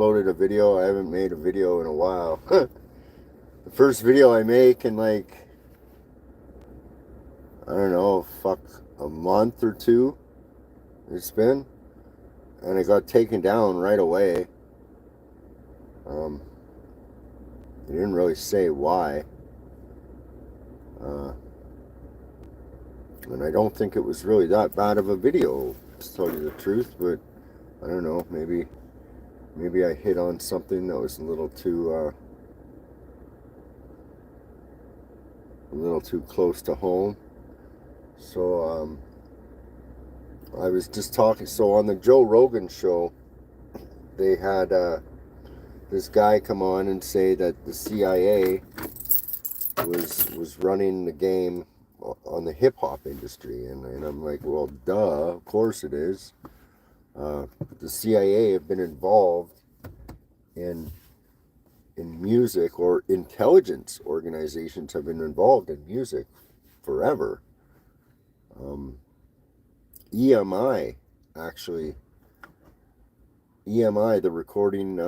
Uploaded a video. I haven't made a video in a while. The first video I make in like, I don't know, a month or two it's been. And it got taken down right away. They didn't really say why. Uh, and I don't think it was really that bad of a video, to tell you the truth, but I don't know, maybe I hit on something that was a little too close to home. So I was just talking. So on the Joe Rogan show, they had this guy come on and say that the CIA was running the game on the hip hop industry, and I'm like, well, duh, of course it is. The CIA have been involved in music, or intelligence organizations have been involved in music forever. EMI, actually, EMI, the recording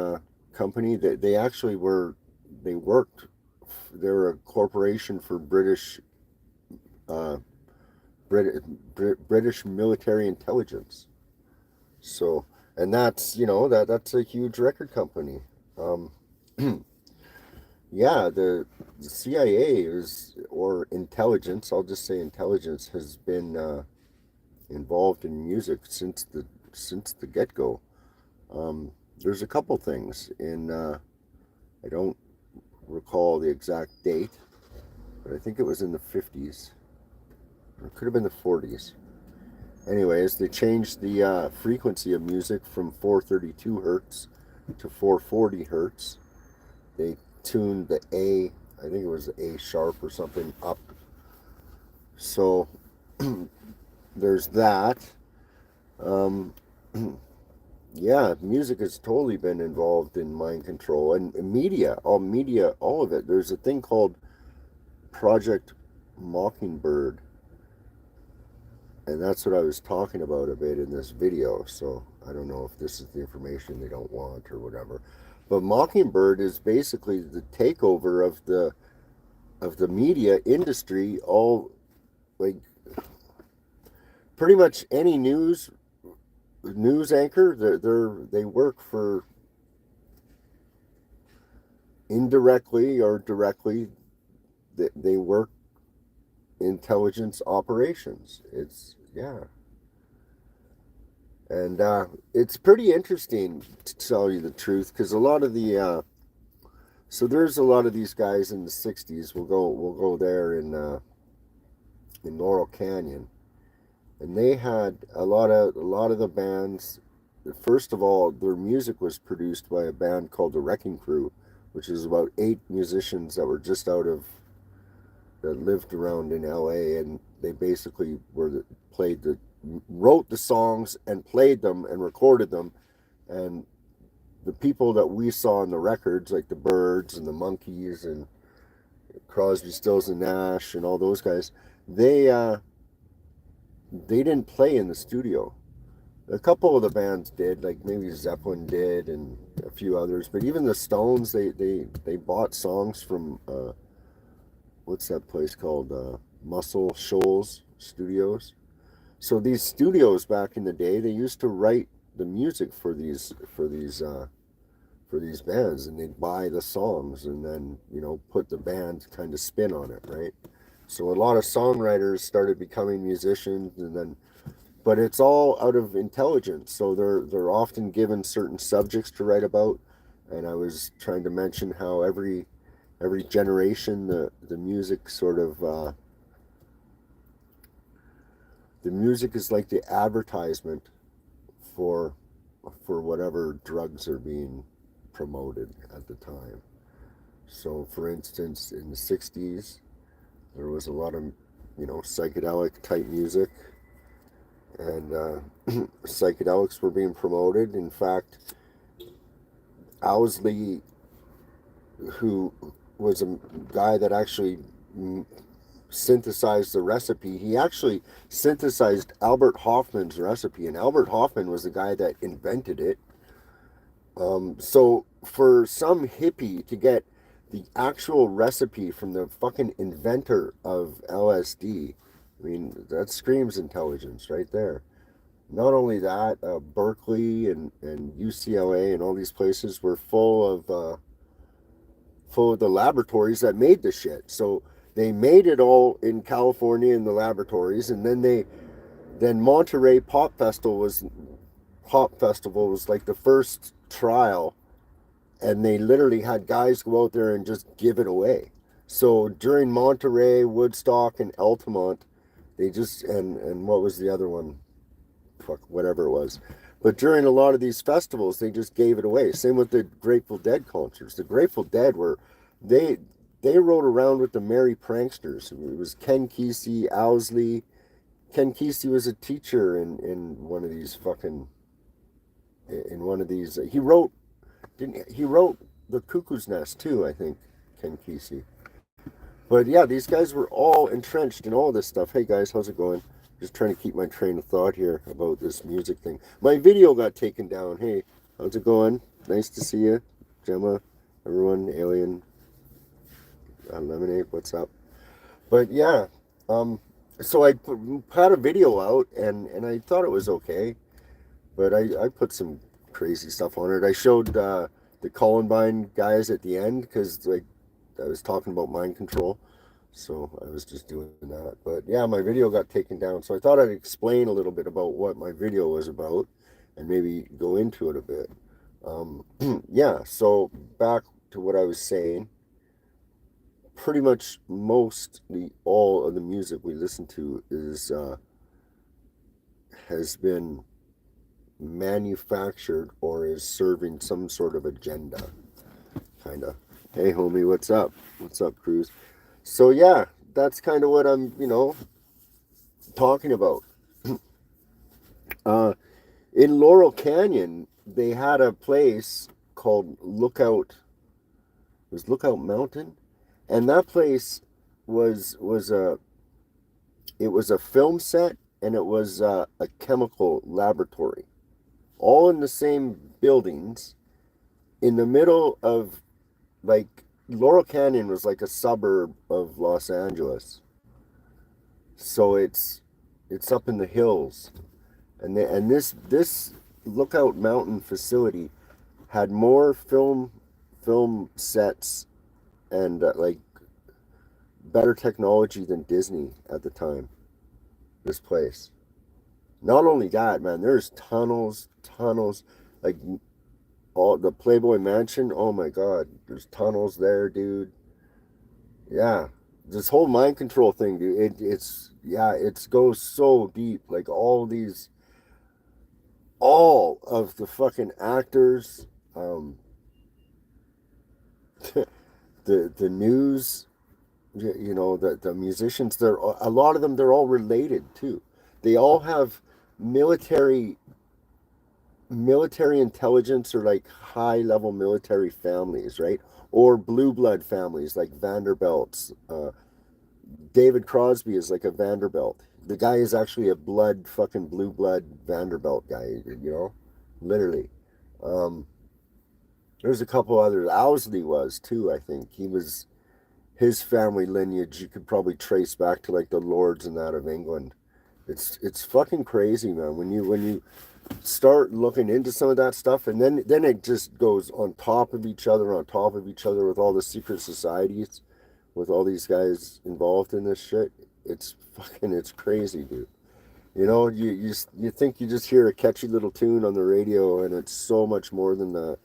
company, that they worked. They're a corporation for uh, British military intelligence. So, and that's a huge record company. Um, yeah, the CIA or intelligence. I'll just say intelligence has been involved in music since the get go. There's a couple things I don't recall the exact date, but I think it was in the 50s, or it could have been the 40s. Anyways, they changed the frequency of music from 432 hertz to 440 hertz. They tuned the A, I think it was A sharp or something, up. So there's that. Um, yeah, music has totally been involved in mind control, and media, all of it. There's a thing called Project Mockingbird, and that's what I was talking about a bit in this video. So I don't know if this is the information they don't want or whatever. But Mockingbird is basically the takeover of the media industry. All, like, pretty much any news anchor, they work for, indirectly or directly, they work intelligence operations. It's, yeah. And it's pretty interesting, to tell you the truth, because a lot of the so there's a lot of these guys in the 60s. We'll go there in Laurel Canyon, and they had a lot of the bands. First of all, their music was produced by a band called the Wrecking Crew, which is about 8 musicians that were just that lived around in LA, and they basically wrote the songs and played them and recorded them. And the people that we saw in the records, like the Byrds and the Monkees and Crosby, Stills and Nash and all those guys, they didn't play in the studio. A couple of the bands did, like maybe Zeppelin did and a few others, but even the Stones, they bought songs from what's that place called, Muscle Shoals Studios. So these studios back in the day, they used to write the music for these bands, and they'd buy the songs and then put the band kind of spin on it, right? So a lot of songwriters started becoming musicians, and then, but it's all out of intelligence. So they're often given certain subjects to write about, and I was trying to mention how every generation, the music sort of the music is like the advertisement for whatever drugs are being promoted at the time. So for instance, in the 60s, there was a lot of psychedelic type music, and psychedelics were being promoted. In fact, Owsley, who was a guy that actually synthesized the recipe. He actually synthesized Albert Hoffman's recipe, and Albert Hoffman was the guy that invented it. So for some hippie to get the actual recipe from the fucking inventor of LSD, I mean, that screams intelligence right there. Not only that, Berkeley and UCLA and all these places were full of the laboratories that made the shit. So they made it all in California in the laboratories, and then Monterey Pop Festival was like the first trial, and they literally had guys go out there and just give it away. So during Monterey, Woodstock, and Altamont, they just and what was the other one? Fuck, whatever it was. But during a lot of these festivals, they just gave it away. Same with the Grateful Dead concerts. The Grateful Dead were they they rode around with the Merry Pranksters. It was Ken Kesey, Owsley. Ken Kesey was a teacher in one of these fucking in one of these. He wrote the Cuckoo's Nest too. I think Ken Kesey. But yeah, these guys were all entrenched in all this stuff. Hey guys, how's it going? Just trying to keep my train of thought here about this music thing. My video got taken down. Hey, how's it going? Nice to see you, Gemma, everyone, Alien, Lemonade. What's up? But yeah, um, so had a video out, and I thought it was okay, but I put some crazy stuff on it. I showed the Columbine guys at the end because like I was talking about mind control. So I was just doing that. But yeah, my video got taken down. So I thought I'd explain a little bit about what my video was about and maybe go into it a bit. Yeah, so back to what I was saying. Pretty much mostly all of the music we listen to is has been manufactured or is serving some sort of agenda, kind of. Hey, homie, what's up? What's up, Cruz? So yeah, that's kind of what I'm, talking about. Uh, in Laurel Canyon, they had a place called Lookout Mountain, and that place was it was a film set and it was a chemical laboratory, all in the same buildings, in the middle of like Laurel Canyon was like a suburb of Los Angeles, so it's up in the hills, and this Lookout Mountain facility had more film sets and like better technology than Disney at the time. This place. Not only that, man, there's tunnels, like all the Playboy Mansion. Oh my God, there's tunnels there, dude. Yeah, this whole mind control thing, dude. It's yeah, it goes so deep. Like all of the fucking actors, um, the news, the musicians, they're a lot of them, they're all related too. They all have military military intelligence or like high level military families, right? Or blue blood families like Vanderbilts. David Crosby is like a Vanderbilt. The guy is actually a blood fucking blue blood Vanderbilt guy, literally. Um, there's a couple others. Owsley was too, I think. His family lineage you could probably trace back to like the lords and that of England. It's fucking crazy, man. When you start looking into some of that stuff, and then it just goes on top of each other with all the secret societies, with all these guys involved in this shit. It's crazy, dude. You think you just hear a catchy little tune on the radio, and it's so much more than that.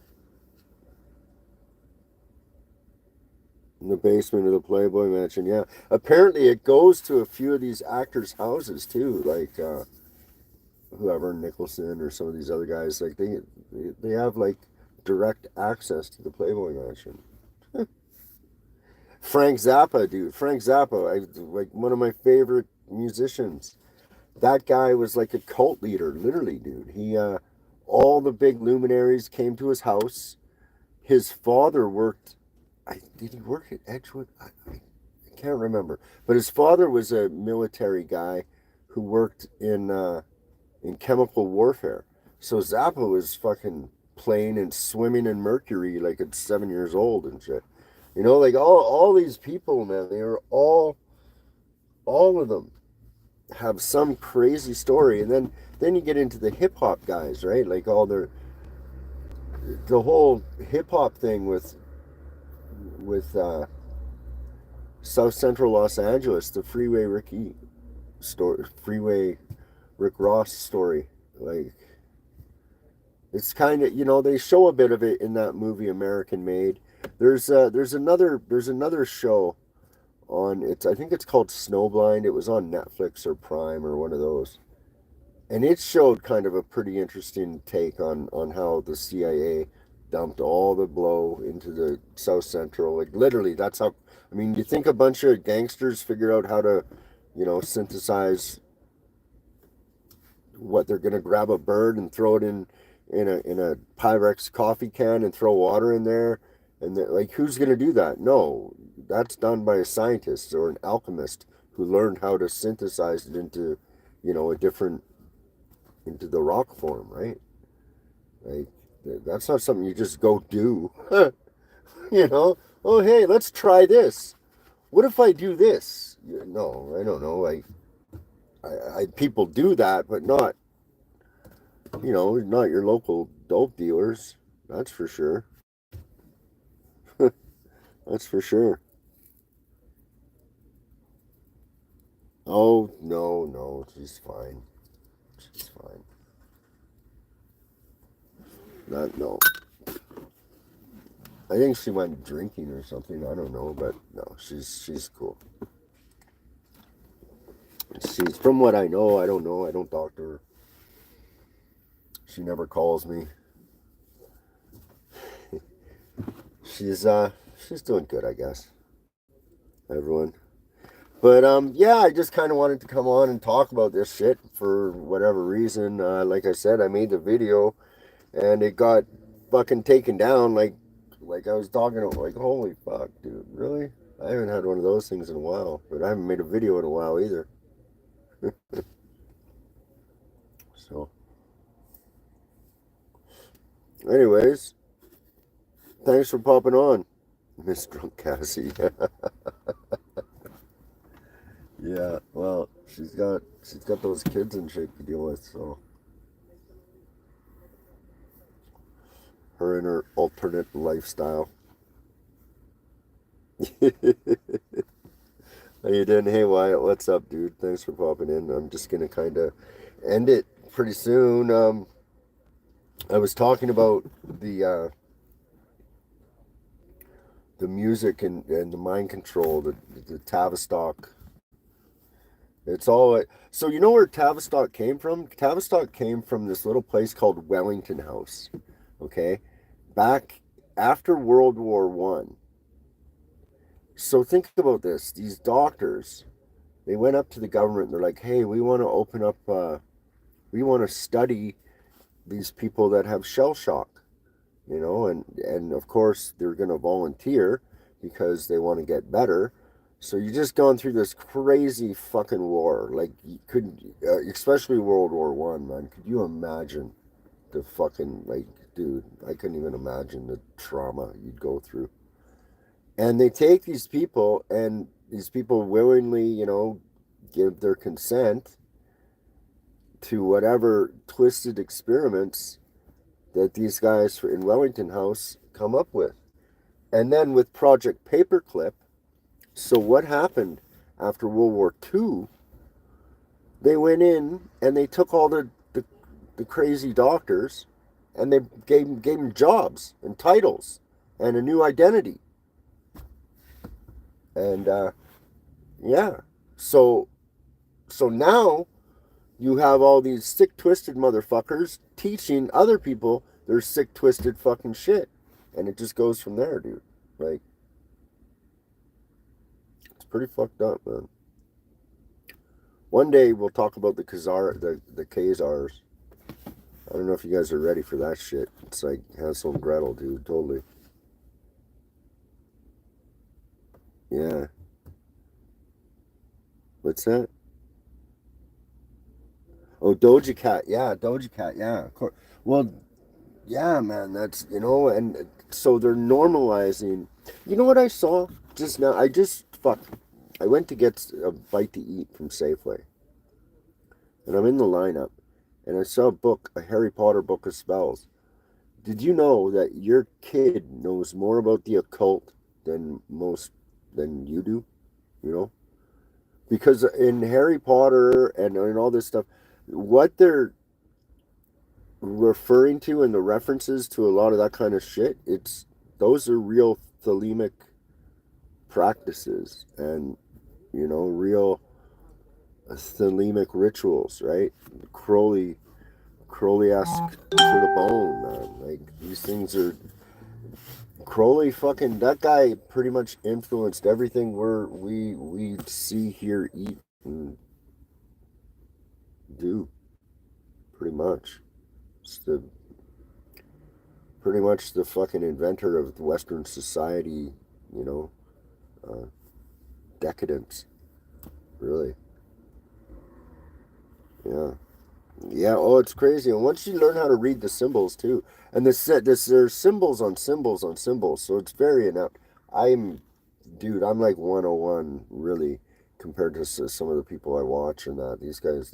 In the basement of the Playboy Mansion, yeah. Apparently, it goes to a few of these actors' houses too, like whoever Nicholson or some of these other guys. Like they have like direct access to the Playboy Mansion. Frank Zappa, dude. Frank Zappa, like one of my favorite musicians. That guy was like a cult leader, literally, dude. All the big luminaries came to his house. His father worked. Did he work at Edgewood? I can't remember. But his father was a military guy who worked in chemical warfare. So Zappa was fucking playing and swimming in mercury like it's 7 years old and shit. You know, like all these people, man, they are all of them have some crazy story, and then you get into the hip hop guys, right? Like all their the whole hip hop thing with South Central Los Angeles, the Freeway Ricky story, Freeway Rick Ross story. Like it's kind of, you know, they show a bit of it in that movie American Made. There's another show on, it's, I think it's called Snowblind. It was on Netflix or Prime or one of those, and it showed kind of a pretty interesting take on how the CIA dumped all the blow into the South Central. Like literally, that's how. I mean, you think a bunch of gangsters figure out how to, you know, synthesize what they're gonna grab a bird and throw it in a Pyrex coffee can and throw water in there, and like who's gonna do that? No, that's done by a scientist or an alchemist who learned how to synthesize it into, you know, a different, into the rock form, right? Like that's not something you just go do. You know, oh hey, let's try this. What if I do this? No, I don't know. Like people do that, but not, you know, not your local dope dealers. That's for sure. That's for sure. Oh no, no, she's fine. She's fine. Not no. I think she went drinking or something. I don't know, but no, she's cool. She's, from what I know. I don't know. I don't talk to her. She never calls me. She's doing good, I guess. Everyone. But yeah, I just kind of wanted to come on and talk about this shit for whatever reason. Like I said, I made the video and it got fucking taken down. Like I was talking about, like, holy fuck, dude, really? I haven't had one of those things in a while, but I haven't made a video in a while either. So, anyways, thanks for popping on, Miss Drunk Cassie. Yeah, well, she's got those kids in shape to deal with, so her and her alternate lifestyle. How you doing? Hey Wyatt, what's up, dude? Thanks for popping in. I'm just gonna kind of end it pretty soon. I was talking about the music and the mind control, the Tavistock. It's all so you know where Tavistock came from? Tavistock came from this little place called Wellington House. Okay, back after World War One. So think about this: these doctors, they went up to the government. They're like, "Hey, we want to open up. We want to study these people that have shell shock, you know, and of course they're going to volunteer because they want to get better." So you just gone through this crazy fucking war, like you couldn't, especially World War One, man. Could you imagine the fucking, like, dude? I couldn't even imagine the trauma you'd go through. And they take these people, and these people willingly, you know, give their consent to whatever twisted experiments that these guys in Wellington House come up with. And then with Project Paperclip, so what happened after World War II? They went in and they took all the crazy doctors and they gave them jobs and titles and a new identity. And yeah, so now you have all these sick, twisted motherfuckers teaching other people their sick, twisted fucking shit. And it just goes from there, dude. Like, it's pretty fucked up, man. One day we'll talk about the Khazars. I don't know if you guys are ready for that shit. It's like Hansel and Gretel, dude. Totally. Yeah. What's that? Oh, Doja Cat. Yeah, Doja Cat. Yeah, of course. Well, Yeah, man, that's, and so they're normalizing. You know what I saw just now? I went to get a bite to eat from Safeway, and I'm in the lineup, and I saw a book, a Harry Potter book of spells. Did you know that your kid knows more about the occult than than you do? You know? Because in Harry Potter and all this stuff, what they're referring to and the references to a lot of that kind of shit, those are real thelemic practices and real thelemic rituals, right? Crowley Crowley-esque to the bone, man. Like these things are Crowley fucking that guy pretty much influenced everything we see, hear, eat, and do, pretty much. It's the pretty much the fucking inventor of Western society, you know, uh, decadence, really. Yeah. Yeah, oh, it's crazy. And once you learn how to read the symbols too, and there's symbols on symbols on symbols, so it's very inept. I'm, dude, I'm like 101 really compared to some of the people I watch and that. These guys,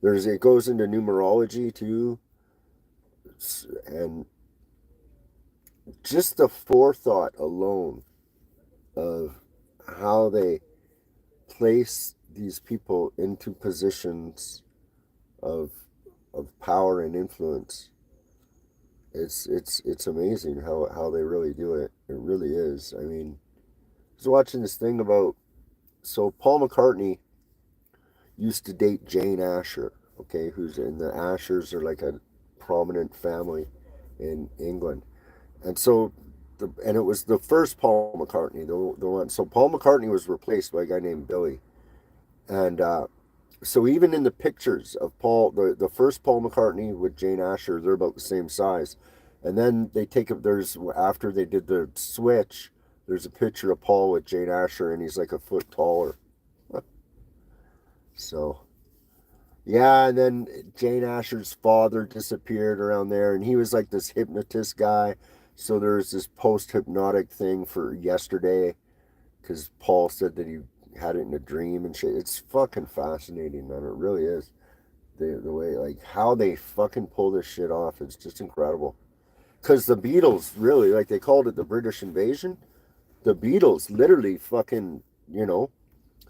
there's it goes into numerology too, and just the forethought alone of how they place these people into positions of power and influence. It's amazing how they really do it. It really is. I mean, I was watching this thing about so Paul McCartney used to date Jane Asher, okay, who's in the Ashers are like a prominent family in England. And so and it was the first Paul McCartney, the one. So Paul McCartney was replaced by a guy named Billy. And so even in the pictures of the first Paul McCartney with Jane Asher, they're about the same size. And then they take up there's after they did the switch, there's a picture of Paul with Jane Asher, and he's like a foot taller. So yeah, and then Jane Asher's father disappeared around there, and he was like this hypnotist guy. So there's this post hypnotic thing for yesterday because Paul said that he had it in a dream and shit. It's fucking fascinating, man. It really is. The way, like, how they fucking pull this shit off is just incredible. Because the Beatles, really, like, they called it the British invasion. The Beatles literally fucking,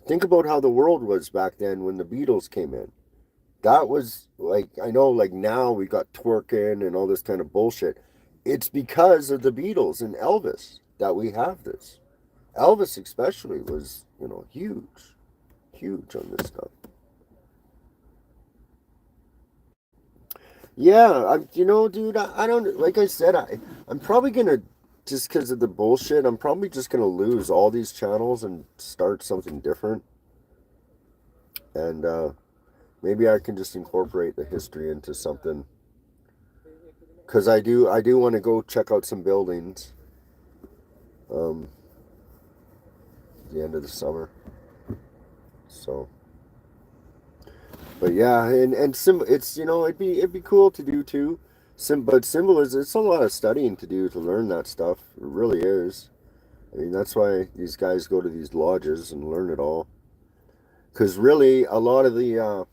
think about how the world was back then when the Beatles came in. That was like, I know, like, now we got twerking and all this kind of bullshit. It's because of the Beatles and Elvis that we have this. Elvis, especially, was, huge, huge on this stuff. Yeah, dude, I don't, like I said, I'm probably gonna, just because of the bullshit, I'm probably just gonna lose all these channels and start something different. And maybe I can just incorporate the history into something. Because I do want to go check out some buildings um, at the end of the summer. So, but yeah, it's it'd be cool to do too. But symbolism, it's a lot of studying to do to learn that stuff. It really is. I mean, that's why these guys go to these lodges and learn it all. Because really, a lot of the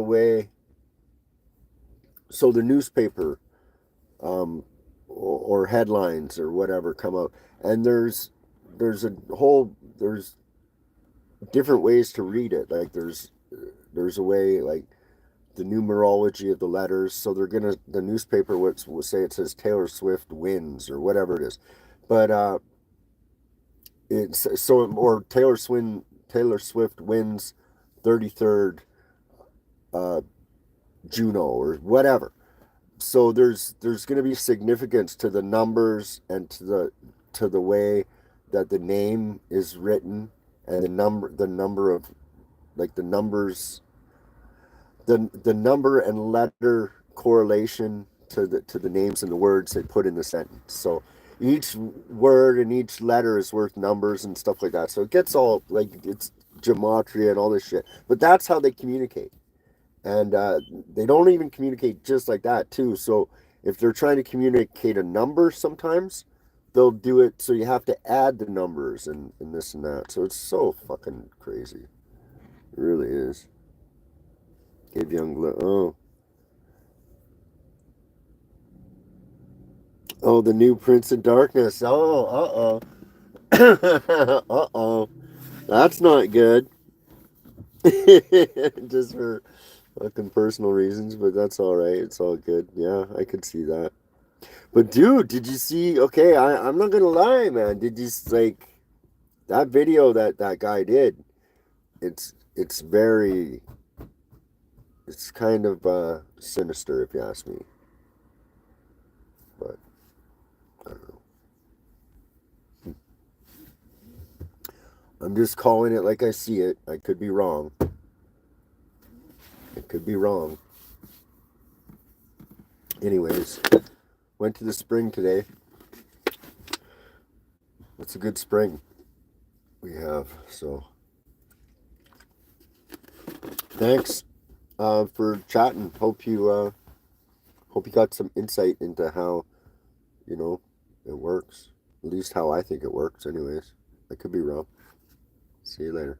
way, so the newspaper, or headlines or whatever come out, and there's different ways to read it. Like there's a way like the numerology of the letters. So the newspaper will say it says Taylor Swift wins or whatever it is, but it's so or Taylor Swift wins 33rd uh, Juno or whatever. So there's going to be significance to the numbers and to the way that the name is written and the number of like the number and letter correlation to the names and the words they put in the sentence. So each word and each letter is worth numbers and stuff like that. So it gets all like it's gematria and all this shit. But that's how they communicate. And they don't even communicate just like that too. So if they're trying to communicate a number, sometimes they'll do it so you have to add the numbers and this and that. So it's so fucking crazy. It really is. Give young oh, the new Prince of Darkness. Oh, uh-oh. That's not good. Just for fucking personal reasons, but that's all right. It's all good. Yeah, I could see that. But dude, did you see? Okay, I'm not gonna lie, man. Did you like that video that guy did? It's very, it's kind of sinister if you ask me. But I don't know. I'm just calling it like I see it. I could be wrong. It could be wrong. Anyways, went to the spring today. It's a good spring we have. So thanks for chatting. Hope you got some insight into how you know it works. At least how I think it works. Anyways, I could be wrong. See you later.